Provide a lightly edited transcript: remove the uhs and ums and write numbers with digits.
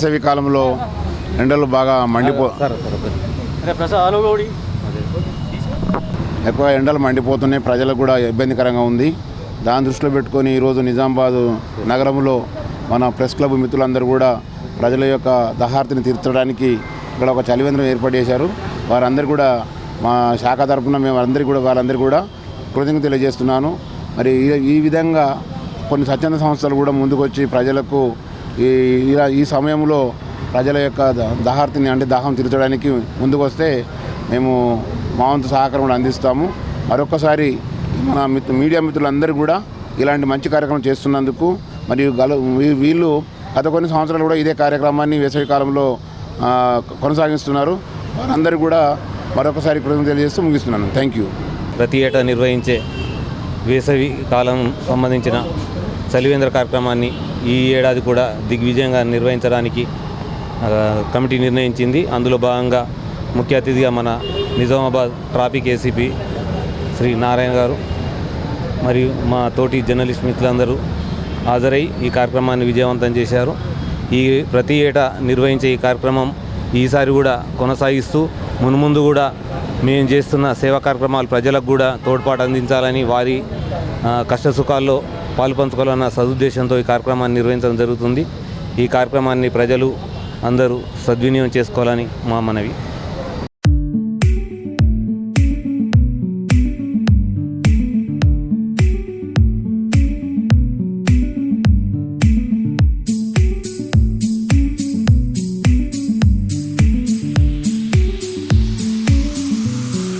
వేసవి కాలంలో ఎండలు బాగా ఎక్కువ ఎండలు మండిపోతున్నాయి, ప్రజలకు కూడా ఇబ్బందికరంగా ఉంది. దాని దృష్టిలో పెట్టుకొని ఈరోజు నిజామాబాద్ నగరంలో మన ప్రెస్ క్లబ్ మిత్రులందరూ కూడా ప్రజల యొక్క దహార్తిని తీర్చడానికి ఇక్కడ ఒక చలివేంద్రం ఏర్పాటు చేశారు. వారందరూ కూడా మా శాఖ తరఫున మేము వాళ్ళందరికీ కూడా కృతజ్ఞతలు తెలియజేస్తున్నాను. మరి ఈ విధంగా కొన్ని స్వచ్ఛంద సంస్థలు కూడా ముందుకొచ్చి ప్రజలకు ఈ సమయంలో ప్రజల యొక్క దహార్తిని అంటే దాహం తీర్చడానికి ముందుకు వస్తే మేము మా వంతు సహకారం కూడా అందిస్తాము. మరొకసారి మన మీడియా మిత్రులందరూ కూడా ఇలాంటి మంచి కార్యక్రమం చేస్తున్నందుకు మరియు వీళ్ళు గత కొన్ని సంవత్సరాలు కూడా ఇదే కార్యక్రమాన్ని వేసవి కాలంలో కొనసాగిస్తున్నారు. వారందరూ కూడా మరొకసారి కృతజ్ఞతలు తెలియజేస్తూ ముగిస్తున్నాను. Thank you. ప్రతి ఏటా నిర్వహించే వేసవి కాలం సంబంధించిన చలివేంద్ర కార్యక్రమాన్ని ఈ ఏడాది కూడా దిగ్విజయంగా నిర్వహించడానికి కమిటీ నిర్ణయించింది. అందులో భాగంగా ముఖ్య అతిథిగా మన నిజామాబాద్ ట్రాఫిక్ ఏసీపీ శ్రీ నారాయణ గారు మరియు మా తోటి జర్నలిస్ట్ మిత్రులందరూ హాజరై ఈ కార్యక్రమాన్ని విజయవంతం చేశారు. ప్రతి ఏటా నిర్వహించే ఈ కార్యక్రమం ఈసారి కూడా కొనసాగిస్తూ మున్ముందు కూడా మేము చేస్తున్న సేవా కార్యక్రమాలు ప్రజలకు కూడా తోడ్పాటు అందించాలని, వారి కష్టసుఖాల్లో పాలుపంచుకోవాలన్న సదుద్దేశంతో ఈ కార్యక్రమాన్ని నిర్వహించడం జరుగుతుంది. ఈ కార్యక్రమాన్ని ప్రజలు అందరూ సద్వినియోగం చేసుకోవాలని మా మనవి.